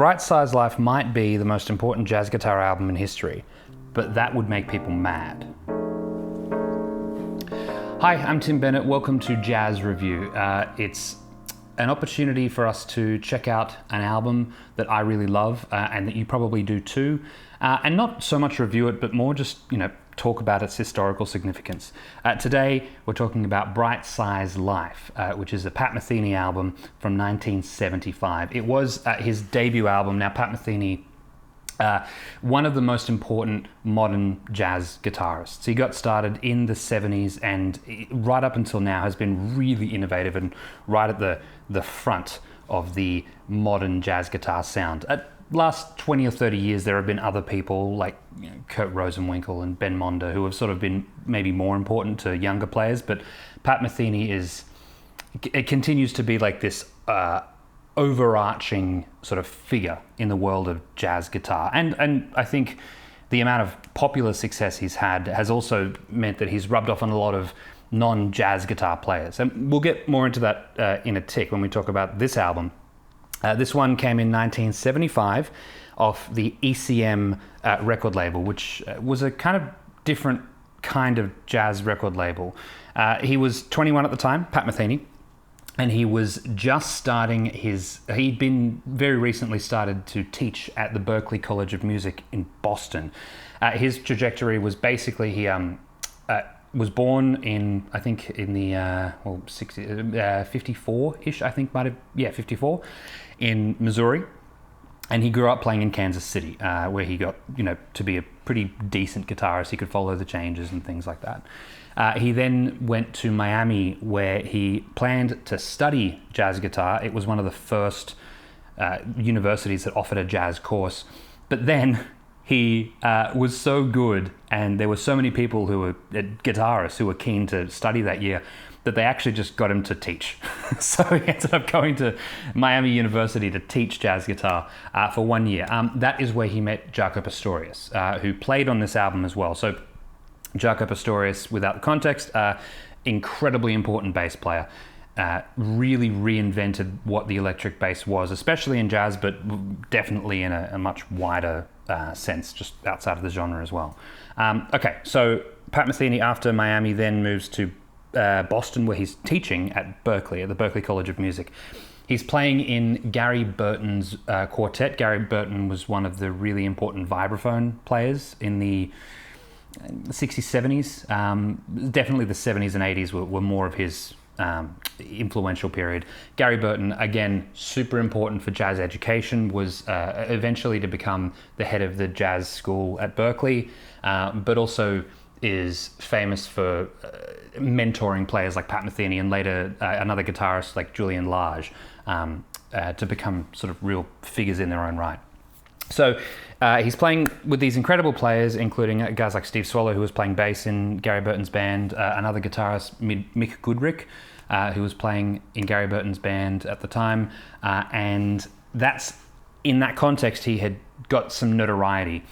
Bright Size Life might be the most important jazz guitar album in history, but that would make people mad. Hi, I'm Tim Bennett. Welcome to Jazz Review. It's an opportunity for us to check out an album that I really love and that you probably do too, and not so much review it, but more just, talk about its historical significance. Today, we're talking about Bright Size Life, which is a Pat Metheny album from 1975. It was his debut album. Now, Pat Metheny, one of the most important modern jazz guitarists. He got started in the 70s and right up until now has been really innovative and right at the front of the modern jazz guitar sound. Last 20 or 30 years, there have been other people like Kurt Rosenwinkel and Ben Monder who have sort of been maybe more important to younger players, but Pat Metheny it continues to be like this overarching sort of figure in the world of jazz guitar. And I think the amount of popular success he's had has also meant that he's rubbed off on a lot of non-jazz guitar players. And we'll get more into that in a tick when we talk about this album. This one came in 1975 off the ECM record label, which was a kind of different kind of jazz record label. He was 21 at the time, Pat Metheny, and he was just starting he'd been very recently started to teach at the Berklee College of Music in Boston. His trajectory was basically he was born in, I think, in the 54-ish, I think, 54, in Missouri. And he grew up playing in Kansas City, where he got, to be a pretty decent guitarist. He could follow the changes and things like that. He then went to Miami, where he planned to study jazz guitar. It was one of the first universities that offered a jazz course. But then he was so good, and there were so many people who were guitarists who were keen to study that year, that they actually just got him to teach. So he ended up going to Miami University to teach jazz guitar for 1 year. That is where he met Jaco Pastorius, who played on this album as well. So Jaco Pastorius, without the context, incredibly important bass player. Really reinvented what the electric bass was, especially in jazz, but definitely in a much wider sense, just outside of the genre as well. Okay, so Pat Metheny, after Miami, then moves to Boston, where he's teaching at Berklee, at the Berklee College of Music. He's playing in Gary Burton's quartet. Gary Burton was one of the really important vibraphone players in the 60s, 70s. Definitely the 70s and 80s were more of his influential period. Gary Burton, again, super important for jazz education, was eventually to become the head of the jazz school at Berklee, but also is famous for mentoring players like Pat Metheny and later another guitarist like Julian Lage to become sort of real figures in their own right. So he's playing with these incredible players, including guys like Steve Swallow, who was playing bass in Gary Burton's band, another guitarist, Mick Goodrick, who was playing in Gary Burton's band at the time. And that's, in that context, he had got some notoriety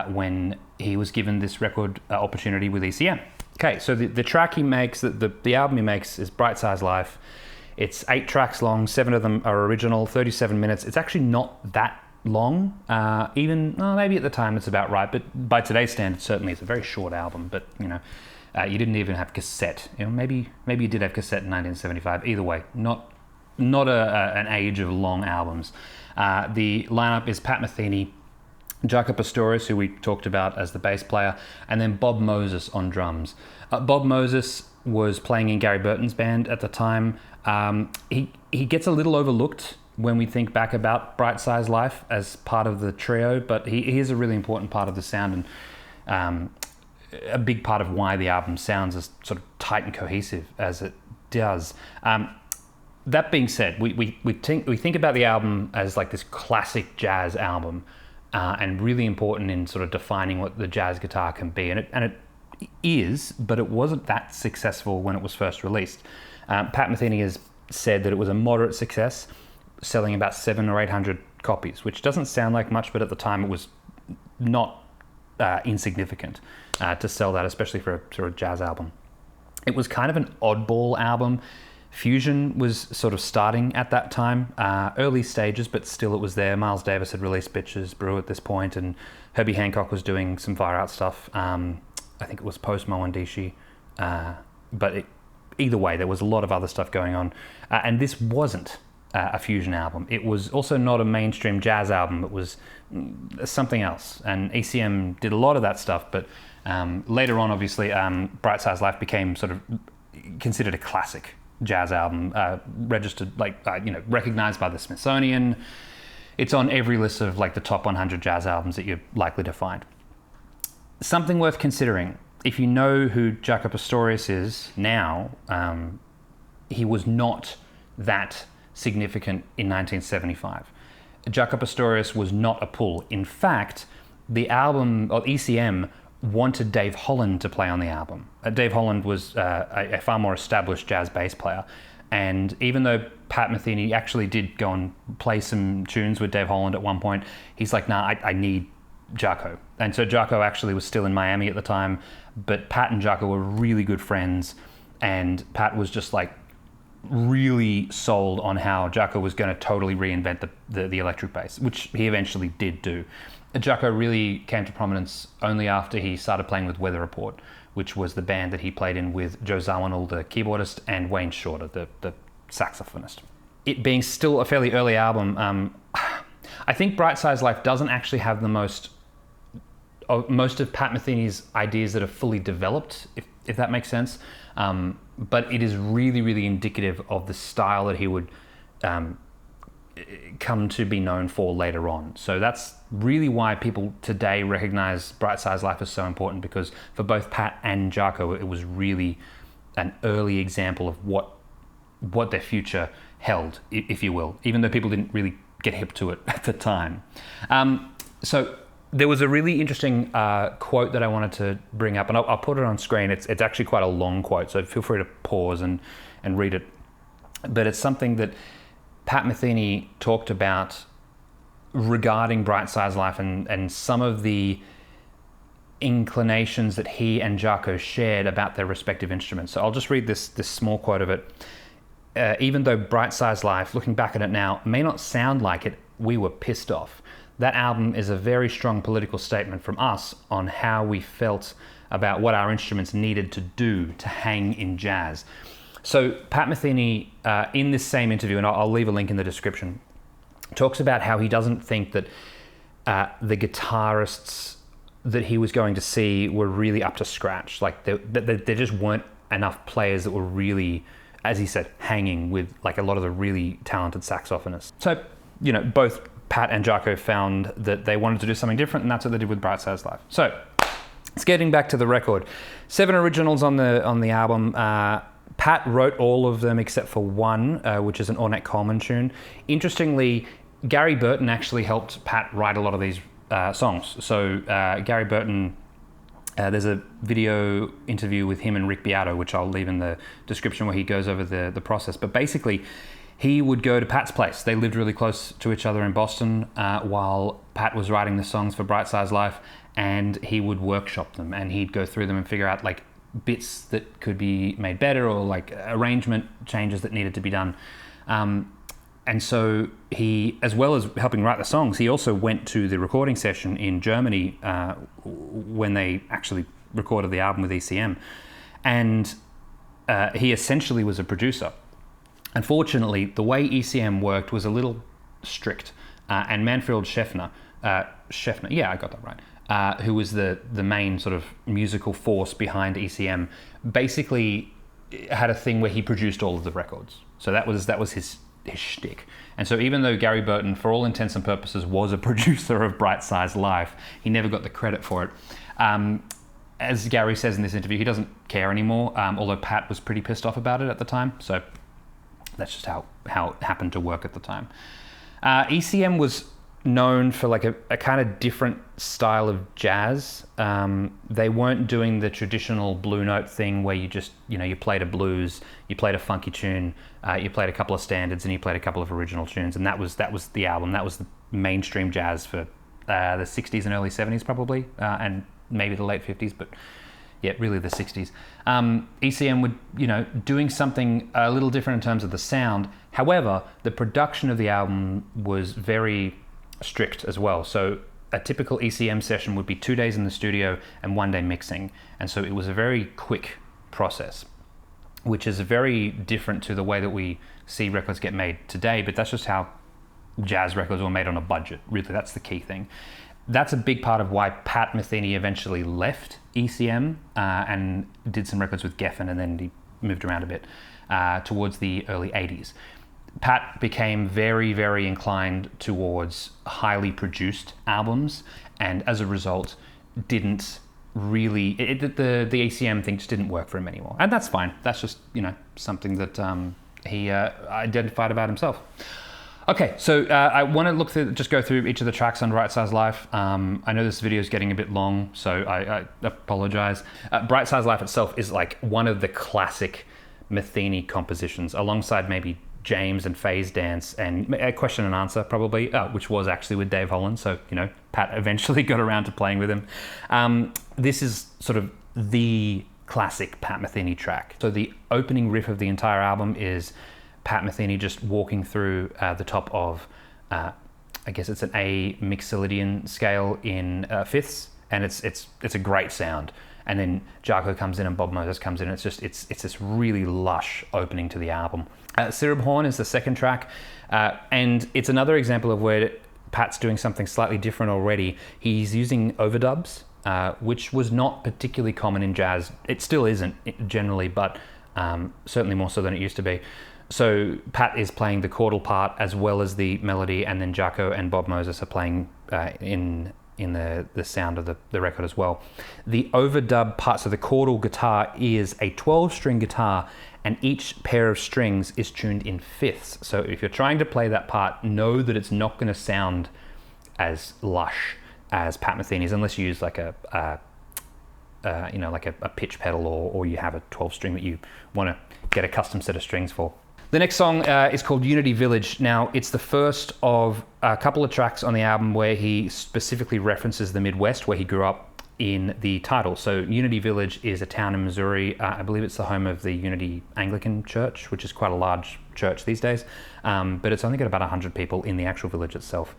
when he was given this record opportunity with ECM. Okay, so the track he makes, the album he makes is Bright Size Life. It's 8 tracks long, 7 of them are original, 37 minutes. It's actually not that long, maybe at the time it's about right, but by today's standards, certainly it's a very short album. But you didn't even have cassette. Maybe you did have cassette in 1975. Either way, not an age of long albums. The lineup is Pat Metheny, Jaco Pastorius, who we talked about as the bass player, and then Bob Moses on drums. Bob Moses was playing in Gary Burton's band at the time. He gets a little overlooked when we think back about Bright Size Life as part of the trio, but he is a really important part of the sound and a big part of why the album sounds as sort of tight and cohesive as it does. That being said, we think about the album as like this classic jazz album, and really important in sort of defining what the jazz guitar can be, and it is, but it wasn't that successful when it was first released. Pat Metheny has said that it was a moderate success, selling about 700 or 800 copies, which doesn't sound like much, but at the time it was not insignificant to sell that, especially for a jazz album. It was kind of an oddball album, Fusion was sort of starting at that time, early stages, but still it was there. Miles Davis had released Bitches Brew at this point, and Herbie Hancock was doing some far out stuff. I think it was post Moandishi, but either way, there was a lot of other stuff going on. And this wasn't a fusion album. It was also not a mainstream jazz album. It was something else. And ECM did a lot of that stuff, but later on, obviously, Bright Size Life became sort of considered a classic jazz album, registered, recognized by the Smithsonian. It's on every list of like the top 100 jazz albums that you're likely to find. Something worth considering, if you know who Jaco Pastorius is now, he was not that significant in 1975. Jaco Pastorius was not a pull. In fact, the album, or ECM, wanted Dave Holland to play on the album. Dave Holland was a far more established jazz bass player, and even though Pat Metheny actually did go and play some tunes with Dave Holland at one point, he's like, nah, I need Jaco. And so Jaco actually was still in Miami at the time, but Pat and Jaco were really good friends, and Pat was just like really sold on how Jaco was going to totally reinvent the electric bass, which he eventually did do. Jaco really came to prominence only after he started playing with Weather Report, which was the band that he played in with Joe Zawinul, the keyboardist, and Wayne Shorter, the saxophonist. It being still a fairly early album, I think Bright Size Life doesn't actually have the most of Pat Metheny's ideas that are fully developed, if that makes sense. But it is really, really indicative of the style that he would come to be known for later on. So that's really why people today recognize Bright Size Life as so important, because for both Pat and Jaco, it was really an early example of what their future held, if you will, even though people didn't really get hip to it at the time. So there was a really interesting quote that I wanted to bring up, and I'll put it on screen. It's actually quite a long quote, so feel free to pause and read it. But it's something that Pat Metheny talked about regarding Bright Size Life and some of the inclinations that he and Jaco shared about their respective instruments. So I'll just read this small quote of it. Even though Bright Size Life, looking back at it now, may not sound like it, we were pissed off. That album is a very strong political statement from us on how we felt about what our instruments needed to do to hang in jazz. So Pat Metheny, in this same interview, and I'll leave a link in the description, talks about how he doesn't think that the guitarists that he was going to see were really up to scratch. Like there just weren't enough players that were really, as he said, hanging with like a lot of the really talented saxophonists. So, both Pat and Jaco found that they wanted to do something different, and that's what they did with Bright Size Life. So, it's getting back to the record. 7 originals on the album. Pat wrote all of them except for one, which is an Ornette Coleman tune. Interestingly, Gary Burton actually helped Pat write a lot of these songs. So Gary Burton, there's a video interview with him and Rick Beato, which I'll leave in the description, where he goes over the process. But basically, he would go to Pat's place. They lived really close to each other in Boston while Pat was writing the songs for Bright Size Life, and he would workshop them, and he'd go through them and figure out like bits that could be made better, or like arrangement changes that needed to be done. And so he, as well as helping write the songs, he also went to the recording session in Germany when they actually recorded the album with ECM. And he essentially was a producer. Unfortunately, the way ECM worked was a little strict. And Manfred Scheffner, yeah, I got that right, who was the main sort of musical force behind ECM, basically had a thing where he produced all of the records. So that was his shtick. And so even though Gary Burton, for all intents and purposes, was a producer of Bright Size Life, he never got the credit for it. As Gary says in this interview, he doesn't care anymore, although Pat was pretty pissed off about it at the time. So that's just how it happened to work at the time. ECM was known for like a kind of different style of jazz. They weren't doing the traditional blue note thing where you just, you played a blues, you played a funky tune, you played a couple of standards, and you played a couple of original tunes, and that was the album. That was the mainstream jazz for the 60s and early 70s probably, and maybe the late 50s, but really the 60s. ECM would, doing something a little different in terms of the sound. However, the production of the album was very strict as well. So a typical ECM session would be 2 days in the studio and 1 day mixing. And so it was a very quick process, which is very different to the way that we see records get made today, but that's just how jazz records were made on a budget. Really, that's the key thing. That's a big part of why Pat Metheny eventually left ECM and did some records with Geffen, and then he moved around a bit towards the early 80s. Pat became very, very inclined towards highly produced albums, and as a result, didn't really, the ECM thing just didn't work for him anymore. And that's fine. That's just, something that he identified about himself. Okay, so I want to just go through each of the tracks on Bright Size Life. I know this video is getting a bit long, so I apologize. Bright Size Life itself is like one of the classic Metheny compositions, alongside maybe James and Faye's Dance and a Question and Answer, probably, which was actually with Dave Holland. So, Pat eventually got around to playing with him. This is sort of the classic Pat Metheny track. So the opening riff of the entire album is Pat Metheny just walking through the top of, I guess it's an A Mixolydian scale in fifths, and it's a great sound. And then Jaco comes in and Bob Moses comes in. It's this really lush opening to the album. Sirabhorn is the second track, and it's another example of where Pat's doing something slightly different already. He's using overdubs, which was not particularly common in jazz. It still isn't generally, but certainly more so than it used to be. So Pat is playing the chordal part as well as the melody, and then Jaco and Bob Moses are playing in the sound of the record as well. The overdub parts of the chordal guitar is a 12-string guitar, and each pair of strings is tuned in fifths. So if you're trying to play that part, know that it's not going to sound as lush as Pat Metheny's, unless you use like a pitch pedal, or you have a 12-string that you want to get a custom set of strings for. The next song is called Unity Village. Now, it's the first of a couple of tracks on the album where he specifically references the Midwest, where he grew up, in the title. So Unity Village is a town in Missouri. I believe it's the home of the Unity Anglican Church, which is quite a large church these days. But it's only got about 100 people in the actual village itself.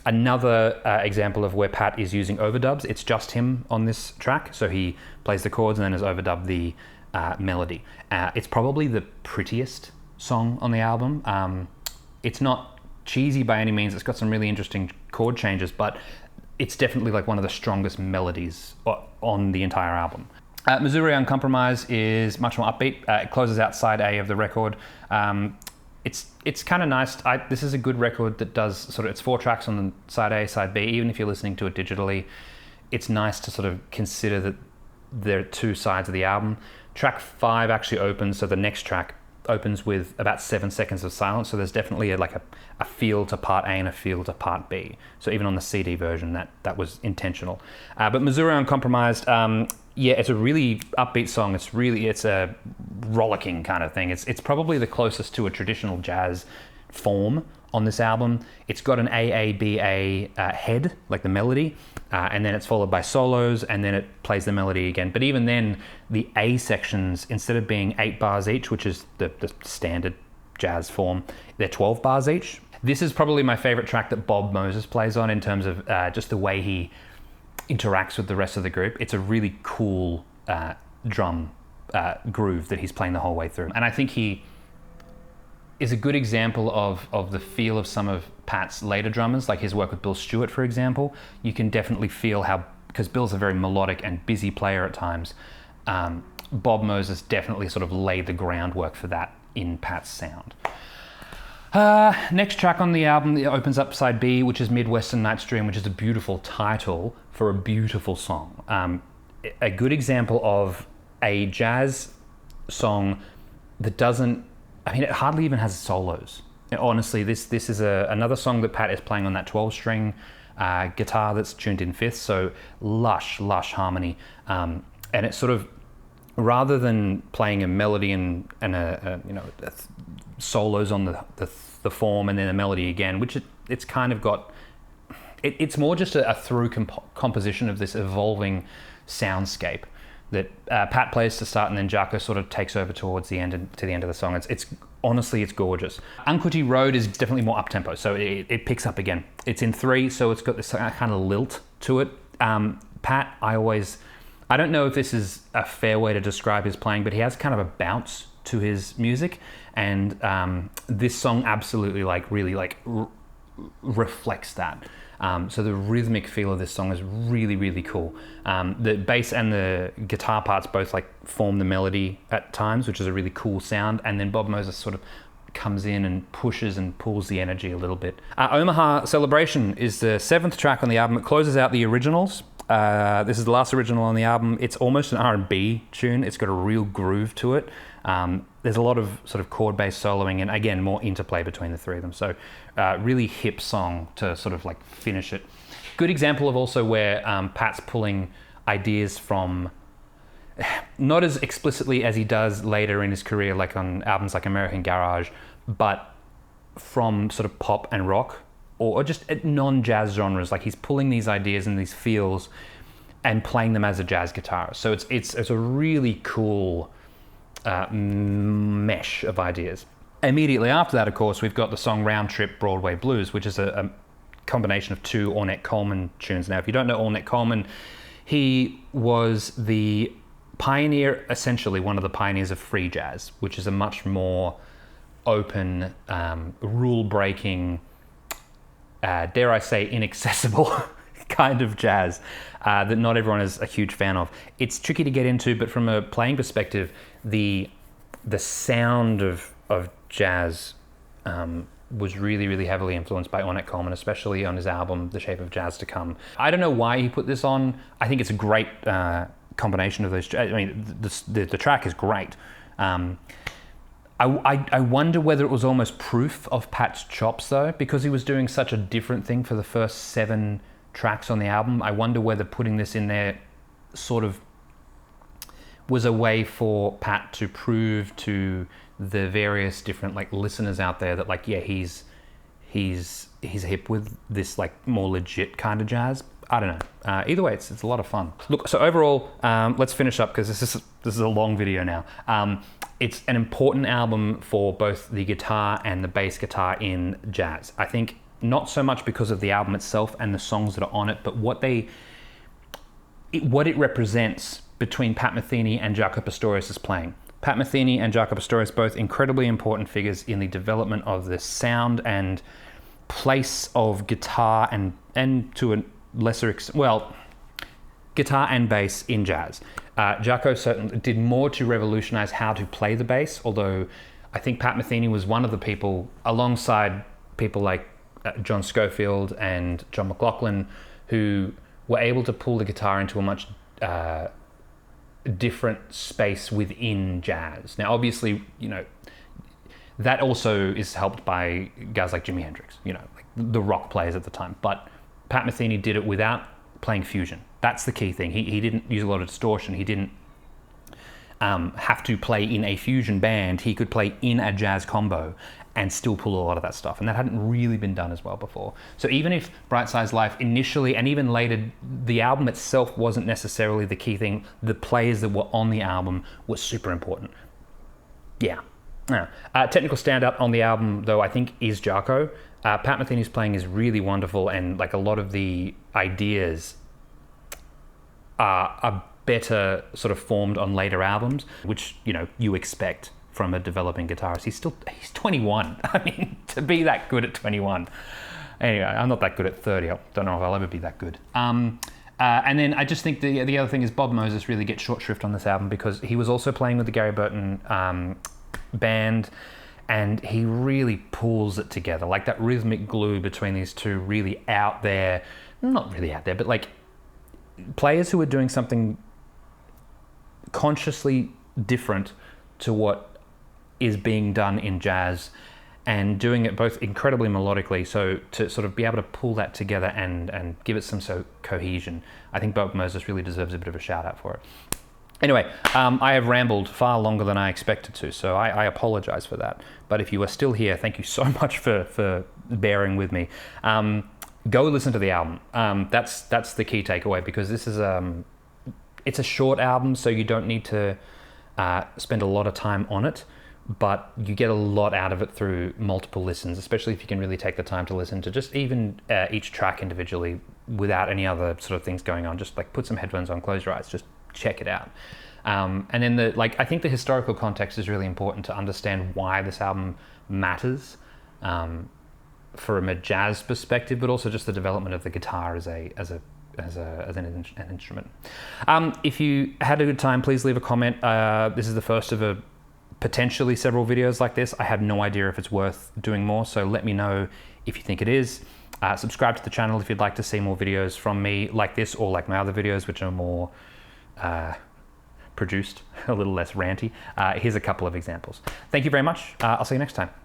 Another example of where Pat is using overdubs. It's just him on this track. So he plays the chords and then has overdubbed the melody. It's probably the prettiest song on the album. It's not cheesy by any means. It's got some really interesting chord changes, but it's definitely like one of the strongest melodies on the entire album. Missouri Uncompromised is much more upbeat. It closes out side A of the record. It's kind of nice. This is a good record that does it's 4 tracks on the side A, side B. Even if you're listening to it digitally, it's nice to sort of consider that there are 2 sides of the album. Track 5 actually opens, so the next track opens with about 7 seconds of silence. So there's definitely a feel to part A and a feel to part B. So even on the CD version, that was intentional. But Missouri Uncompromised, it's a really upbeat song. It's a rollicking kind of thing. It's probably the closest to a traditional jazz form on this album. It's got an AABA head, like the melody, and then it's followed by solos, and then it plays the melody again. But even then, the A sections, instead of being 8 bars each, which is the standard jazz form, they're 12 bars each. This is probably my favorite track that Bob Moses plays on in terms of just the way he interacts with the rest of the group. It's a really cool drum groove that he's playing the whole way through. And I think he is a good example of the feel of some of Pat's later drummers, like his work with Bill Stewart, for example. You can definitely feel how, because Bill's a very melodic and busy player at times, Bob Moses definitely sort of laid the groundwork for that in Pat's sound. Next track on the album, it opens up side B, which is Midwestern Night's Dream, which is a beautiful title for a beautiful song. A good example of a jazz song that it hardly even has solos. Honestly, this is another song that Pat is playing on that 12-string guitar that's tuned in fifths, so lush harmony. And it's sort of, rather than playing a melody and solos on the form and then a melody again, which it's kind of got, it's more just a through composition of this evolving soundscape Pat plays to start, and then Jaco sort of takes over towards the end to the end of the song. It's honestly, it's gorgeous. Unquity Road is definitely more up tempo, so it picks up again. It's in 3, so it's got this kind of lilt to it. Pat, I don't know if this is a fair way to describe his playing, but he has kind of a bounce to his music, and this song absolutely really reflects that. So the rhythmic feel of this song is really, really cool. The bass and the guitar parts both like form the melody at times, which is a really cool sound. And then Bob Moses sort of comes in and pushes and pulls the energy a little bit. Omaha Celebration is the 7th track on the album. It closes out the originals. This is the last original on the album. It's almost an R&B tune. It's got a real groove to it. There's a lot of sort of chord-based soloing and, again, more interplay between the 3 of them. So really hip song to sort of like finish it. Good example of also where Pat's pulling ideas from, not as explicitly as he does later in his career, like on albums like American Garage, but from sort of pop and rock, or just non-jazz genres. Like he's pulling these ideas and these feels and playing them as a jazz guitarist. So it's a really cool mesh of ideas. Immediately after that, of course, we've got the song Round Trip Broadway Blues, which is a combination of 2 Ornette Coleman tunes. Now, if you don't know Ornette Coleman, he was the pioneer, essentially one of the pioneers of free jazz, which is a much more open, rule-breaking, dare I say, inaccessible kind of jazz that not everyone is a huge fan of. It's tricky to get into, but from a playing perspective, the sound of jazz was really, really heavily influenced by Ornette Coleman, especially on his album The Shape of Jazz to Come. I don't know why he put this on. I think it's a great combination of those. I mean, the track is great. I wonder whether it was almost proof of Pat's chops, though, because he was doing such a different thing for the first 7 tracks on the album. I wonder whether putting this in there sort of was a way for Pat to prove to the various different like listeners out there that like, yeah, he's hip with this like more legit kind of jazz. I don't know. Either way, it's a lot of fun. Look, so overall, let's finish up because this is a long video now. It's an important album for both the guitar and the bass guitar in jazz. I think not so much because of the album itself and the songs that are on it, but what it represents between Pat Metheny and Jaco Pastorius' playing. Pat Metheny and Jaco Pastorius, both incredibly important figures in the development of the sound and place of guitar and to a lesser extent, well, guitar and bass in jazz. Jaco certainly did more to revolutionize how to play the bass, although I think Pat Metheny was one of the people, alongside people like John Scofield and John McLaughlin, who were able to pull the guitar into a much different space within jazz. Now, obviously, you know, that also is helped by guys like Jimi Hendrix, you know, like the rock players at the time. But Pat Metheny did it without playing fusion. That's the key thing. He didn't use a lot of distortion. He didn't have to play in a fusion band. He could play in a jazz combo and still pull a lot of that stuff. And that hadn't really been done as well before. So even if Bright Size Life initially and even later, the album itself wasn't necessarily the key thing, the players that were on the album were super important. Yeah. Technical standout on the album, though, I think is Jaco. Pat Metheny's playing is really wonderful, and like a lot of the ideas are better sort of formed on later albums, which, you know, you expect from a developing guitarist. He's 21. I mean, to be that good at 21. Anyway, I'm not that good at 30. I don't know if I'll ever be that good. And then I just think the other thing is Bob Moses really gets short shrift on this album because he was also playing with the Gary Burton band, and he really pulls it together. Like that rhythmic glue between these two really out there, not really out there, but like players who are doing something consciously different to what is being done in jazz and doing it both incredibly melodically. So to sort of be able to pull that together and give it some cohesion, I think Bob Moses really deserves a bit of a shout out for it. Anyway, I have rambled far longer than I expected to, so I apologize for that. But if you are still here, thank you so much for bearing with me. Go listen to the album. That's the key takeaway, because this is it's a short album, so you don't need to spend a lot of time on it, but you get a lot out of it through multiple listens, especially if you can really take the time to listen to just even each track individually without any other sort of things going on. Just like put some headphones on, close your eyes, just check it out. And then I think the historical context is really important to understand why this album matters from a jazz perspective, but also just the development of the guitar as an instrument. If you had a good time, please leave a comment. This is the first of potentially several videos like this. I have no idea if it's worth doing more, so let me know if you think it is. Subscribe to the channel if you'd like to see more videos from me like this, or like my other videos, which are more produced, a little less ranty. Here's a couple of examples. Thank you very much. I'll see you next time.